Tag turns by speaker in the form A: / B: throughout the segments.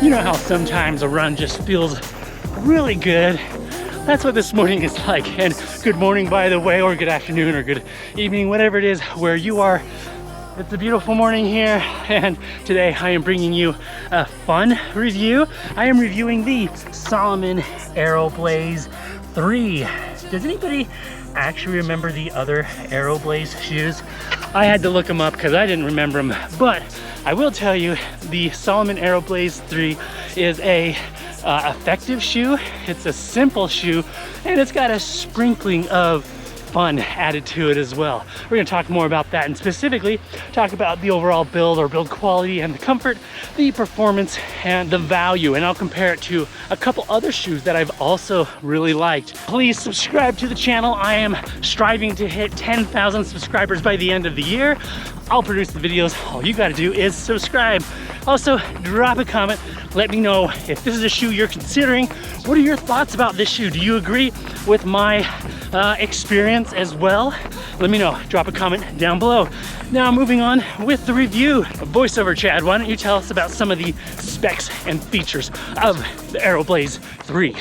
A: You know how sometimes a run just feels really good. That's what this morning is like. And good morning, by the way, or good afternoon, or good evening, whatever it is where you are. It's a beautiful morning here, and today I am bringing you a fun review. I am reviewing the Salomon Aero Blaze 3. Does anybody actually remember the other Aero Blaze shoes? I had to look them up because I didn't remember them, but I will tell you the Salomon Aero Blaze 3 is a effective shoe. It's a simple shoe, and it's got a sprinkling of fun added to it as well. We're going to talk more about that, and specifically talk about the overall build quality and the comfort, the performance, and the value, and I'll compare it to a couple other shoes that I've also really liked. Please subscribe to the channel. I am striving to hit 10,000 subscribers by the end of the year. I'll produce the videos. All you got to do is subscribe. Also, drop a comment. Let me know if this is a shoe you're considering. What are your thoughts about this shoe? Do you agree with my experience as well? Let me know. Drop a comment down below. Now, moving on with the review. Voiceover Chad, why don't you tell us about some of the specs and features of the Aero Blaze 3?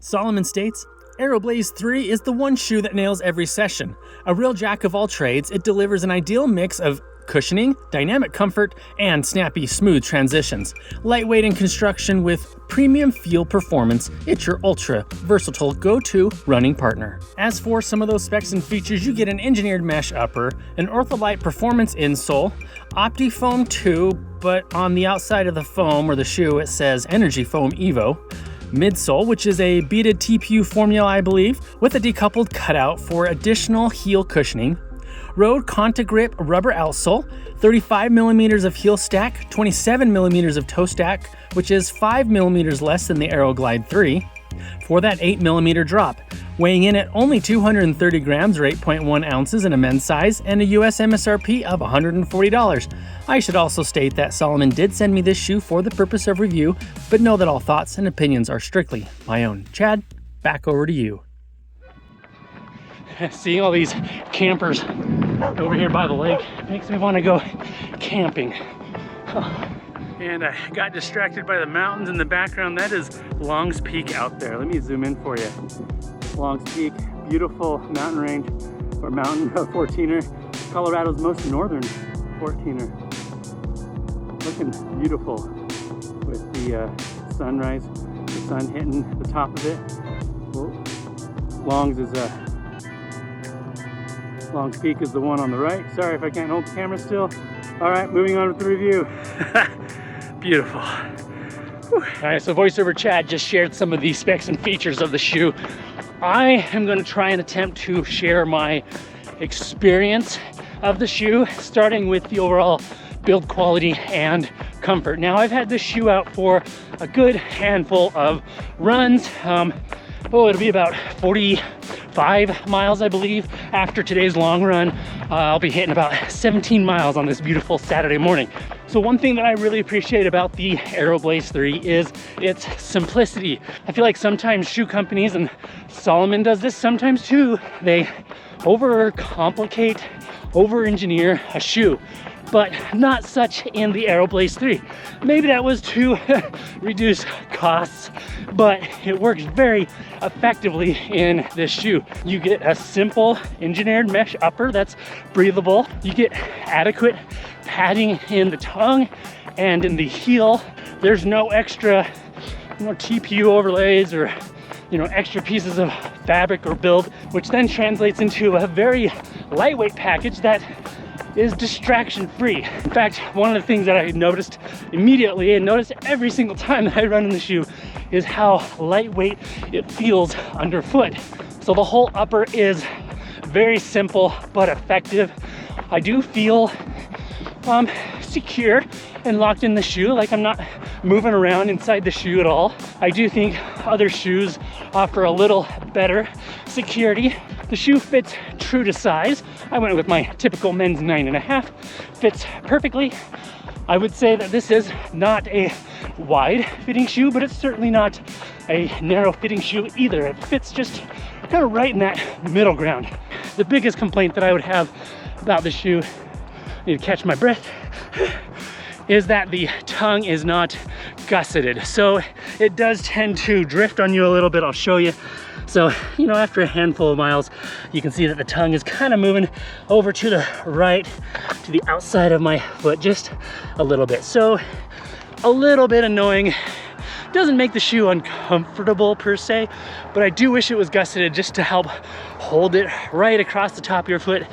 B: Salomon states, Aero Blaze 3 is the one shoe that nails every session. A real jack of all trades, it delivers an ideal mix of cushioning, dynamic comfort, and snappy, smooth transitions. Lightweight in construction with premium feel performance, it's your ultra versatile go-to running partner. As for some of those specs and features, you get an engineered mesh upper, an Ortholite performance insole, OptiFoam 2, but on the outside of the foam or the shoe it says Energy Foam Evo, midsole, which is a beaded TPU formula, I believe, with a decoupled cutout for additional heel cushioning, Road Contagrip rubber outsole, 35 millimeters of heel stack, 27 millimeters of toe stack, which is 5 millimeters less than the Aero Glide 3, for that 8 millimeter drop, weighing in at only 230 grams or 8.1 ounces in a men's size, and a US MSRP of $140. I should also state that Salomon did send me this shoe for the purpose of review, but know that all thoughts and opinions are strictly my own. Chad, back over to you.
A: Seeing all these campers over here by the lake makes me want to go camping. And I got distracted by the mountains in the background. That is Long's Peak out there. Let me zoom in for you. Long's Peak, beautiful mountain range, or mountain 14er, Colorado's most northern 14er. Looking beautiful with the sunrise, the sun hitting the top of it. Long's Peak is the one on the right. Sorry if I can't hold the camera still. All right, moving on with the review. Beautiful. Whew. All right, so VoiceOver Chad just shared some of the specs and features of the shoe. I am going to try and attempt to share my experience of the shoe, starting with the overall build quality and comfort. Now, I've had this shoe out for a good handful of runs. It'll be about 45 miles, I believe. After today's long run, I'll be hitting about 17 miles on this beautiful Saturday morning. So one thing that I really appreciate about the Aero Blaze 3 is its simplicity. I feel like sometimes shoe companies, and Salomon does this sometimes too, they overcomplicate, over-engineer a shoe, but not such in the Aero Blaze 3. Maybe that was to reduce costs, but it works very effectively in this shoe. You get a simple engineered mesh upper that's breathable. You get adequate padding in the tongue and in the heel. There's no extra TPU overlays or extra pieces of fabric or build, which then translates into a very lightweight package that is distraction free. In fact, one of the things that I noticed immediately, and notice every single time that I run in the shoe, is how lightweight it feels underfoot. So the whole upper is very simple but effective. I do feel secure and locked in the shoe, like I'm not moving around inside the shoe at all. I do think other shoes offer a little better security. The shoe fits true to size. I went with my typical men's 9.5. Fits perfectly. I would say that this is not a wide fitting shoe, but it's certainly not a narrow fitting shoe either. It fits just kind of right in that middle ground. The biggest complaint that I would have about the shoe, I need to catch my breath, is that the tongue is not gusseted. So it does tend to drift on you a little bit. I'll show you. So, you know, after a handful of miles, you can see that the tongue is kind of moving over to the right, to the outside of my foot, just a little bit. So a little bit annoying. Doesn't make the shoe uncomfortable per se, but I do wish it was gusseted just to help hold it right across the top of your foot,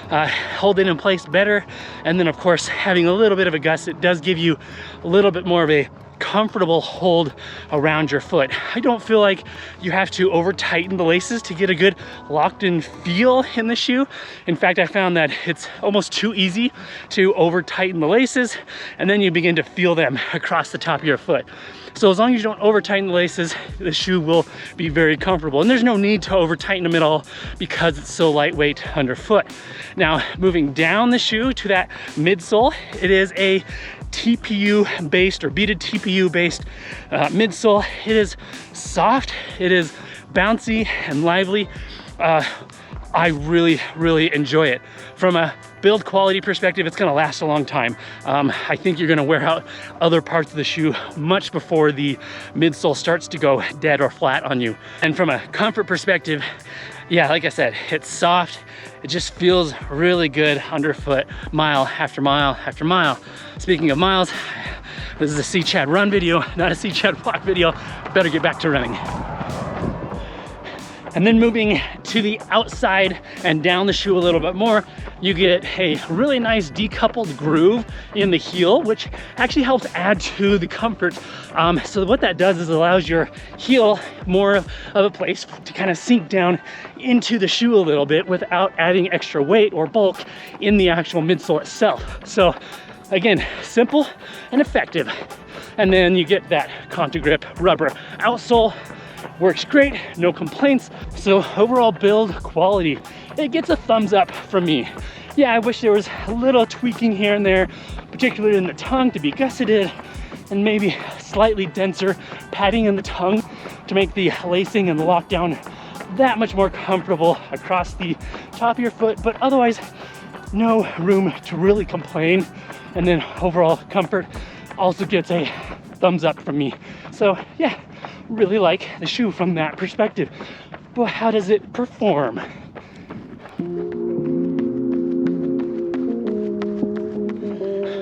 A: hold it in place better. And then of course, having a little bit of a gusset does give you a little bit more of a comfortable hold around your foot. I don't feel like you have to over tighten the laces to get a good locked in feel in the shoe. In fact, I found that it's almost too easy to over tighten the laces, and then you begin to feel them across the top of your foot. So as long as you don't over tighten the laces, the shoe will be very comfortable. And there's no need to over tighten them at all because it's so lightweight underfoot. Now, moving down the shoe to that midsole, it is a TPU based or beaded TPU based midsole. It is soft, it is bouncy and lively. I really enjoy it. From a build quality perspective, it's gonna last a long time. I think you're gonna wear out other parts of the shoe much before the midsole starts to go dead or flat on you. And from a comfort perspective, yeah, like I said, it's soft. It just feels really good underfoot, mile after mile after mile. Speaking of miles, this is a See Chad run video, not a See Chad walk video. Better get back to running. And then moving to the outside and down the shoe a little bit more, you get a really nice decoupled groove in the heel, which actually helps add to the comfort. So what that does is allows your heel more of a place to kind of sink down into the shoe a little bit without adding extra weight or bulk in the actual midsole itself. So again, simple and effective. And then you get that Contagrip rubber outsole. Works great, no complaints. So overall build quality, it gets a thumbs up from me. Yeah, I wish there was a little tweaking here and there, particularly in the tongue to be gusseted, and maybe slightly denser padding in the tongue to make the lacing and the lockdown that much more comfortable across the top of your foot. But otherwise, no room to really complain. And then overall comfort also gets a thumbs up from me. So yeah, really like the shoe from that perspective. But how does it perform?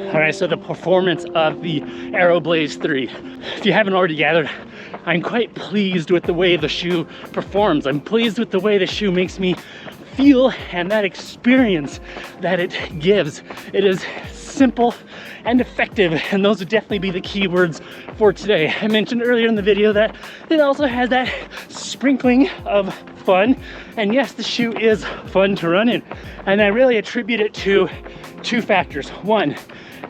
A: All right, so the performance of the Aero Blaze 3. If you haven't already gathered, I'm quite pleased with the way the shoe performs. I'm pleased with the way the shoe makes me feel and that experience that it gives. It is simple and effective, and those would definitely be the key words for today. I mentioned earlier in the video that it also has that sprinkling of fun, and yes, the shoe is fun to run in, and I really attribute it to two factors. One,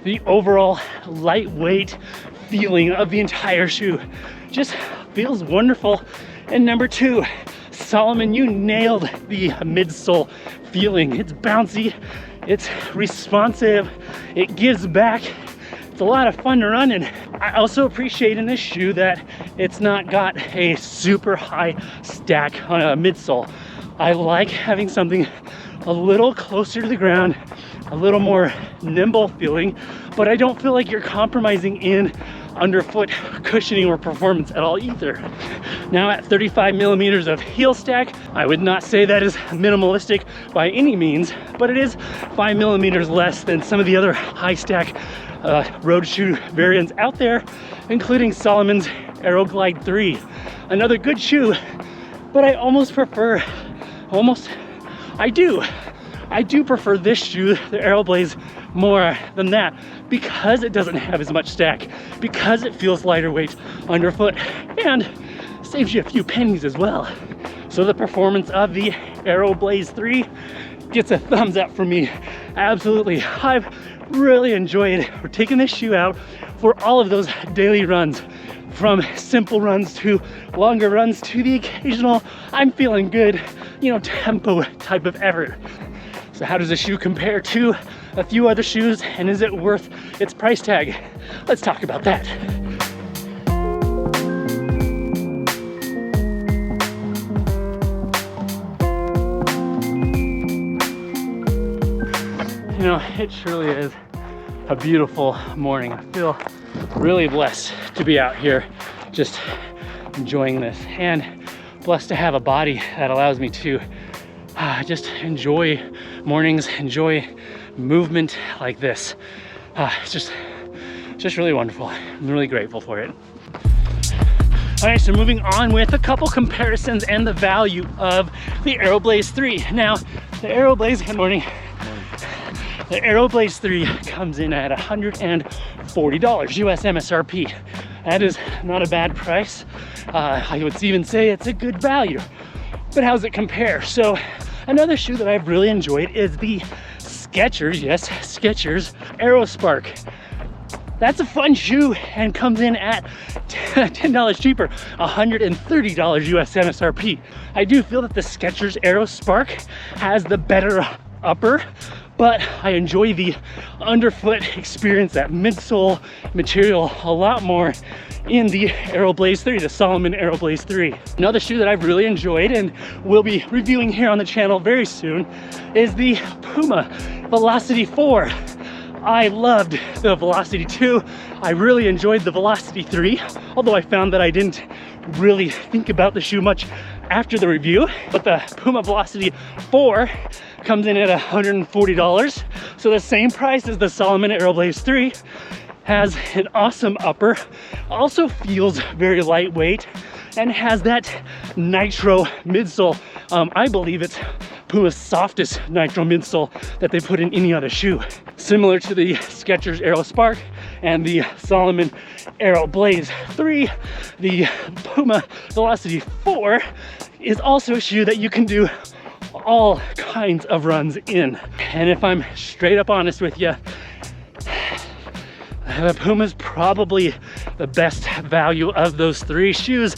A: the overall lightweight feeling of the entire shoe just feels wonderful, and number two, Salomon, you nailed the midsole feeling. It's bouncy, it's responsive, it gives back. It's a lot of fun to run in. I also appreciate in this shoe that it's not got a super high stack on a midsole. I like having something a little closer to the ground, a little more nimble feeling, but I don't feel like you're compromising in underfoot cushioning or performance at all either. Now at 35 millimeters of heel stack, I would not say that is minimalistic by any means, but it is 5 millimeters less than some of the other high stack road shoe variants out there, including Salomon's Aero Glide 3. Another good shoe, but I almost prefer, I do prefer this shoe, the Aero Blaze, more than that because it doesn't have as much stack, because it feels lighter weight underfoot, and saves you a few pennies as well. So the performance of the Aero Blaze 3 gets a thumbs up from me. Absolutely, I've really enjoyed taking this shoe out for all of those daily runs, from simple runs to longer runs to the occasional I'm feeling good, tempo type of effort. So how does the shoe compare to a few other shoes, and is it worth its price tag? Let's talk about that. It truly is a beautiful morning. I feel really blessed to be out here just enjoying this, and blessed to have a body that allows me to just enjoy mornings, enjoy movement like this. It's just really wonderful. I'm really grateful for it. All right, so moving on with a couple comparisons and the value of the Aero Blaze 3. Now, the Aero Blaze, good morning. The Aero Blaze 3 comes in at $140 US MSRP. That is not a bad price. I would even say it's a good value. But how's it compare? So another shoe that I've really enjoyed is the Skechers, yes, Skechers Aero Spark. That's a fun shoe and comes in at $10 cheaper, $130 US MSRP. I do feel that the Skechers Aero Spark has the better upper, but I enjoy the underfoot experience, that midsole material, a lot more in the Aero Blaze 3, the Salomon Aero Blaze 3. Another shoe that I've really enjoyed and will be reviewing here on the channel very soon is the Puma Velocity 4. I loved the Velocity 2. I really enjoyed the Velocity 3, although I found that I didn't really think about the shoe much after the review. But the Puma Velocity 4 comes in at $140. So the same price as the Salomon Aero Blaze 3. Has an awesome upper, also feels very lightweight, and has that nitro midsole. I believe it's Puma's softest nitro midsole that they put in any other shoe. Similar to the Skechers Aero Spark and the Salomon Aero Blaze 3, the Puma Velocity 4 is also a shoe that you can do all kinds of runs in. And if I'm straight up honest with you, the Puma's probably the best value of those three shoes,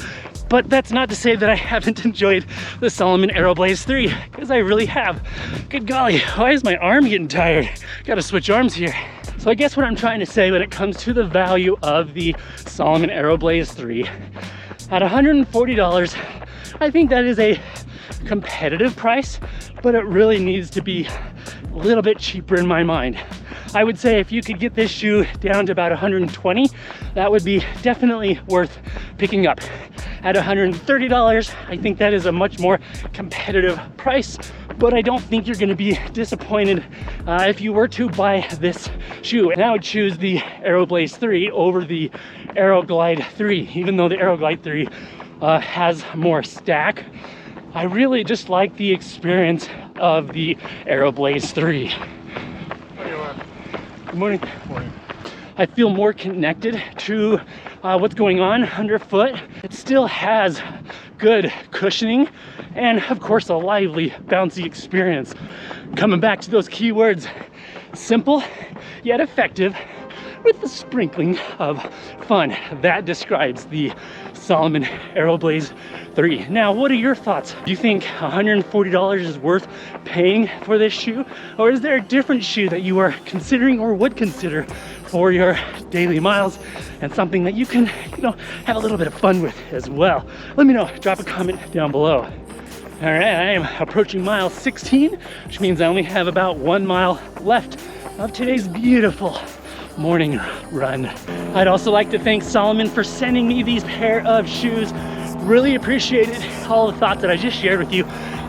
A: but that's not to say that I haven't enjoyed the Salomon Aero Blaze 3, because I really have. Good golly, why is my arm getting tired? Gotta switch arms here. So I guess what I'm trying to say when it comes to the value of the Salomon Aero Blaze 3, at $140, I think that is a competitive price, but it really needs to be a little bit cheaper in my mind. I would say if you could get this shoe down to about 120, that would be definitely worth picking up. At $130, I think that is a much more competitive price, but I don't think you're gonna be disappointed if you were to buy this shoe. And I would choose the Aero Blaze 3 over the Aero Glide 3, even though the Aero Glide 3 has more stack. I really just like the experience of the Aero Blaze 3. Good morning. Morning. I feel more connected to what's going on underfoot. It still has good cushioning and of course a lively, bouncy experience. Coming back to those keywords, simple yet effective with the sprinkling of fun. That describes the Salomon Aero Blaze 3. Now, what are your thoughts? Do you think $140 is worth paying for this shoe? Or is there a different shoe that you are considering or would consider for your daily miles and something that you can, have a little bit of fun with as well? Let me know, drop a comment down below. All right, I am approaching mile 16, which means I only have about 1 mile left of today's beautiful morning run. I'd also like to thank Salomon for sending me these pair of shoes. Really appreciate it. All the thoughts that I just shared with you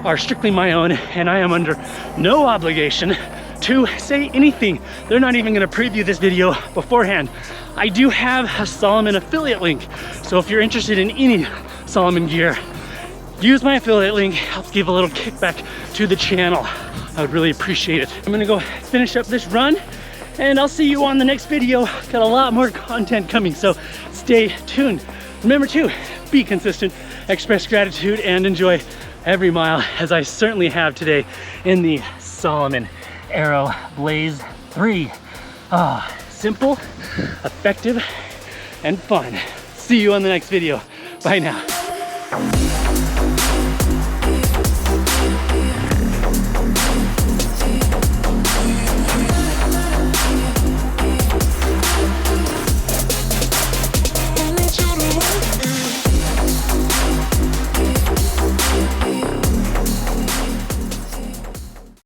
A: are strictly my own, and I am under no obligation to say anything. They're not even gonna preview this video beforehand. I do have a Salomon affiliate link, so if you're interested in any Salomon gear, use my affiliate link. Helps give a little kickback to the channel. I would really appreciate it. I'm gonna go finish up this run, and I'll see you on the next video. Got a lot more content coming, so stay tuned. Remember to be consistent, express gratitude, and enjoy every mile, as I certainly have today in the Salomon Aero Blaze 3. Simple, effective, and fun. See you on the next video. Bye now.